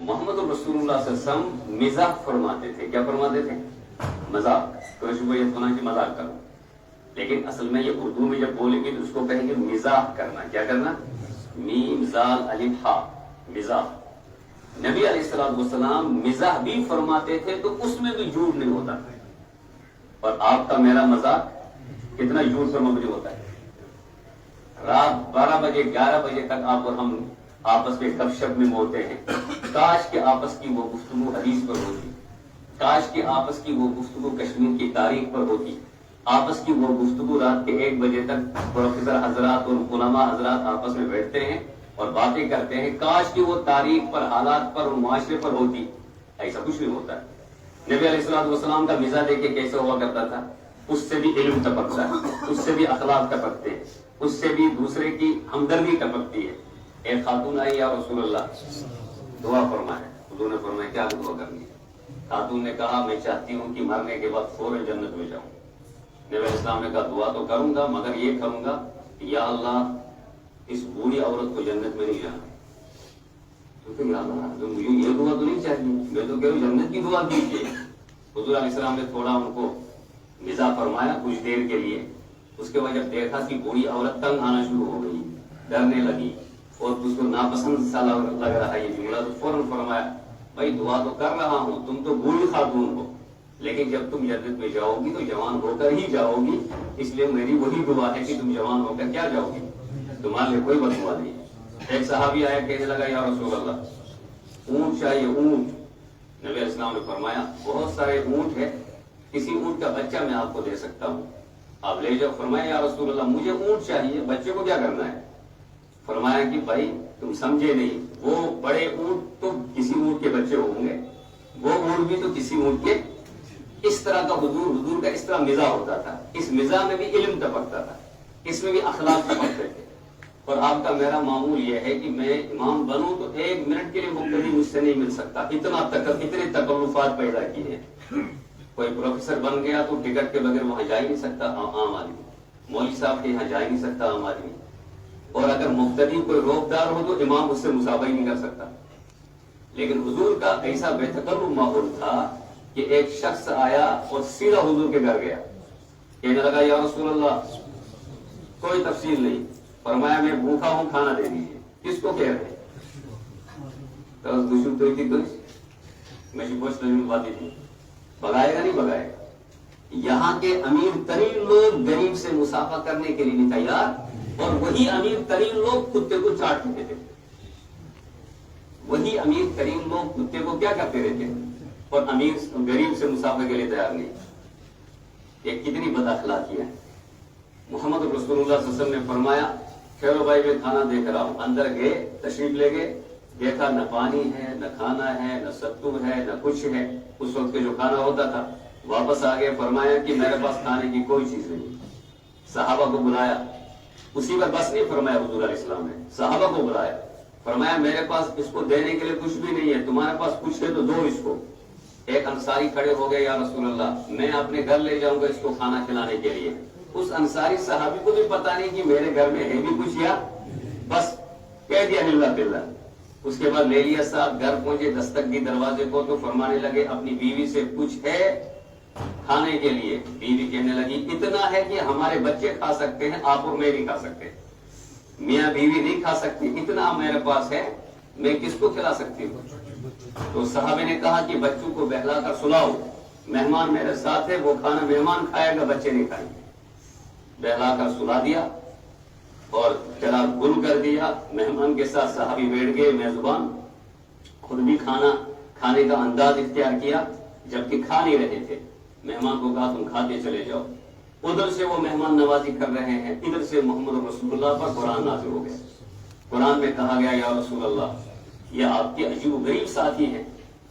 محمد رسول اللہ صلی اللہ علیہ وسلم مزاح فرماتے تھے. کیا فرماتے تھے؟ مذاق. کچھ وہ یہ سنا کہ مذاق کرو، لیکن اصل میں یہ اردو میں جب بولیں گے تو اس کو کہیں گے مزاح کرنا. کیا کرنا؟ میم زال الف ہا، مزاح. نبی علیہ الصلوۃ والسلام مزاح بھی فرماتے تھے تو اس میں بھی جھوٹ نہیں ہوتا تھا. اور آپ کا میرا مذاق کتنا جھوٹ پر مبنی ہوتا ہے. رات 12 بجے 11 بجے تک آپ اور ہم آپس میں گپ شپ میں ہوتے ہیں. کاش کہ آپس کی وہ گفتگو حدیث پر ہوتی، کاش کہ آپس کی وہ گفتگو کشمیر کی تاریخ پر ہوتی، آپس کی وہ گفتگو رات کے 1 بجے تک پروفیسر حضرات اور علماء حضرات آپس میں بیٹھتے ہیں اور باتیں کرتے ہیں. کاش کہ وہ تاریخ پر، حالات پر اور معاشرے پر ہوتی. ایسا کچھ نہیں ہوتا ہے. نبی علیہ الصلوۃ والسلام کا مزاح دیکھے کیسے ہوا کرتا تھا. اس سے بھی علم ٹپکتا ہے، اس سے بھی اخلاق ٹپکتے ہیں، اس سے بھی دوسرے کی ہمدردی ٹپکتی ہے. ایک خاتون آئی، یا رسول اللہ دعا فرمائے. حضور نے فرمایا کیا دعا کرنی ہے؟ خاتون نے کہا میں چاہتی ہوں کہ مرنے کے بعد فوراً جنت میں جاؤں. نبی علیہ السلام نے کہا دعا تو کروں گا مگر یہ کروں گا کہ یا اللہ اس بوڑھی عورت کو جنت میں نہیں جانا. تو پھر یا اللہ مجھے یہ دعا تو نہیں چاہیے، میں تو کہہ رہا ہوں جنت کی دعا دیجیے. حضور علیہ السلام نے تھوڑا ان کو مزاح فرمایا کچھ دیر کے لیے. اس کے بعد جب دیکھا کہ بوڑھی عورت تنگ آنا شروع ہو گئی، ڈرنے لگی اور اس کو ناپسند سا لگ رہا ہے یہ جملہ، تو فوراً فرمایا بھائی دعا تو کر رہا ہوں، تم تو بوڑھی خاتون ہو، لیکن جب تم جنت میں جاؤ گی تو جوان ہو کر ہی جاؤ گی، اس لیے میری وہی دعا ہے کہ تم جوان ہو کر کیا جاؤ گی، تمہارے لیے کوئی بد دعا نہیں. ایک صحابی آیا کہنے لگا یا رسول اللہ اونٹ چاہیے، اونٹ. نبی علیہ السلام نے فرمایا بہت سارے اونٹ ہے، کسی اونٹ کا بچہ میں آپ کو دے سکتا ہوں، آپ لے جاؤ. فرمایا یا رسول اللہ مجھے اونٹ چاہیے، بچے کو کیا کرنا ہے؟ فرمایا کہ بھائی تم سمجھے نہیں، وہ بڑے اونٹ تو کسی اونٹ کے بچے ہوں گے، وہ اونٹ بھی تو کسی اونٹ کے. اس طرح کا حضور کا اس طرح مزاح ہوتا تھا. اس مزاح میں بھی علم ٹپکتا تھا، اس میں بھی اخلاق ٹپکتے تھے. اور آپ کا میرا معمول یہ ہے کہ میں امام بنوں تو 1 منٹ کے لیے مقتدی مجھ سے نہیں مل سکتا. اتنے تکلفات پیدا کیے ہیں. کوئی پروفیسر بن گیا تو ٹکٹ کے بغیر وہاں جا ہی نہیں سکتا عام آدمی، مولوی صاحب کے یہاں جا ہی نہیں سکتا عام آدمی. اور اگر مقتدی کوئی روکدار ہو تو امام اس سے مسابقہ ہی نہیں کر سکتا. لیکن حضور کا ایسا بے تکلف ماحول تھا کہ ایک شخص آیا اور سیدھا حضور کے گھر گیا، کہنے لگا یا رسول اللہ کوئی تفصیل نہیں. فرمایا میں بھوکا ہوں، کھانا دے دیجیے. کس کو کہہ رہے تھی بگائے گا نہیں بگائے گا. یہاں کے امیر ترین لوگ غریب سے مسافہ کرنے کے لیے نہیں تیار، اور وہی امیر ترین لوگ کتے کو چاٹ دیتے تھے. وہی امیر ترین لوگ کتے کو کیا کرتے رہتے اور امیر غریب سے مسافہ کے لیے تیار نہیں. یہ کتنی بد اخلاقی ہے. محمد رسول اللہ صلی اللہ علیہ وسلم نے فرمایا چلو بھائی میں کھانا دے کر آؤں. اندر گئے، تشریف لے گئے، دیکھا نہ پانی ہے نہ کھانا ہے نہ ستو ہے نہ کچھ ہے. اس وقت کے جو کھانا ہوتا تھا. واپس آ گئے، فرمایا کہ میرے پاس کھانے کی کوئی چیز نہیں. صحابہ کو بلایا، اسی پر بس نہیں فرمایا حضور علیہ السلام نے، صحابہ کو بلایا، فرمایا میرے پاس اس کو دینے کے لیے کچھ بھی نہیں ہے، تمہارے پاس کچھ ہے تو دو اس کو. ایک انصاری کھڑے ہو گئے یا رسول اللہ میں اپنے گھر لے جاؤں گا اس کو کھانا کھلانے کے لیے. اس انصاری صحابی کو بھی پتا نہیں کہ میرے گھر میں ہے بھی کچھ، یا بس کہہ دیا للہ باللہ. اس کے بعد لے لیا ساتھ، گھر پہنچے، دستک دی دروازے کو تو فرمانے لگے اپنی بیوی سے کچھ ہے کھانے کے لیے. بیوی کہنے لگی اتنا ہے کہ ہمارے بچے کھا سکتے ہیں، آپ اور میں نہیں کھا سکتے، میاں بیوی نہیں کھا سکتی، اتنا میرے پاس ہے، میں کس کو کھلا سکتی ہوں. تو صحابہ نے کہا کہ بچوں کو بہلا کر سلاؤ، مہمان میرے ساتھ ہے، وہ کھانا مہمان کھائے گا، بچے نہیں کھائیں گے. بہلا کر سلا دیا اور چلا گل کر دیا. مہمان کے ساتھ صحابی بیٹھ گئے، میزبان خود بھی کھانا کھانے کا انداز اختیار کیا، جبکہ کھا نہیں رہے تھے. مہمان کو کہا تم کھاتے چلے جاؤ. ادھر سے وہ مہمان نوازی کر رہے ہیں، ادھر سے محمد رسول اللہ پر قرآن نازل ہو گئے. قرآن میں کہا گیا یا رسول اللہ یہ آپ کے عجیب و غریب ساتھی ہیں،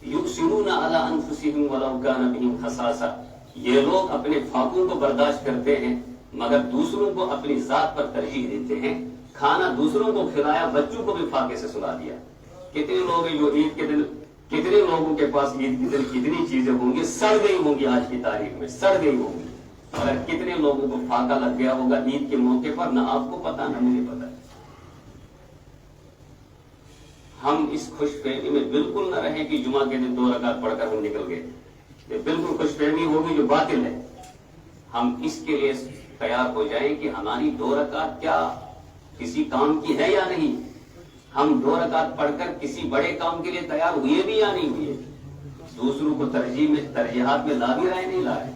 یؤثرون علی انفسہم ولو کان بہم خصاصہ. یہ لوگ اپنے فاقوں کو برداشت کرتے ہیں مگر دوسروں کو اپنی ذات پر ترجیح دیتے ہیں. کھانا دوسروں کو کھلایا، بچوں کو بھی فاقے سے سلا دیا. کتنے لوگ ہیں جو عید کے دن، کتنے لوگوں کے پاس عید کے دن کتنی چیزیں ہوں گی، سڑ گئی ہوں گی، آج کی تاریخ میں سڑ گئی ہوں گی، مگر کتنے لوگوں کو فاقہ لگ گیا ہوگا عید کے موقع پر، نہ آپ کو پتا نہ مجھے پتا. ہم اس خوش فہمی میں بالکل نہ رہیں کہ جمعہ کے دن 2 رکعت پڑھ کر ہم نکل گئے. یہ بالکل خوش فہمی ہوگی جو باطل ہے. ہم اس کے لیے تیار ہو جائیں کہ ہماری 2 رکعت کیا کسی کام کی ہے یا نہیں. ہم 2 رکعت پڑھ کر کسی بڑے کام کے لیے تیار ہوئے بھی یا نہیں ہوئے. دوسروں کو ترجیحات میں لا بھی رہے نہیں لا رہے.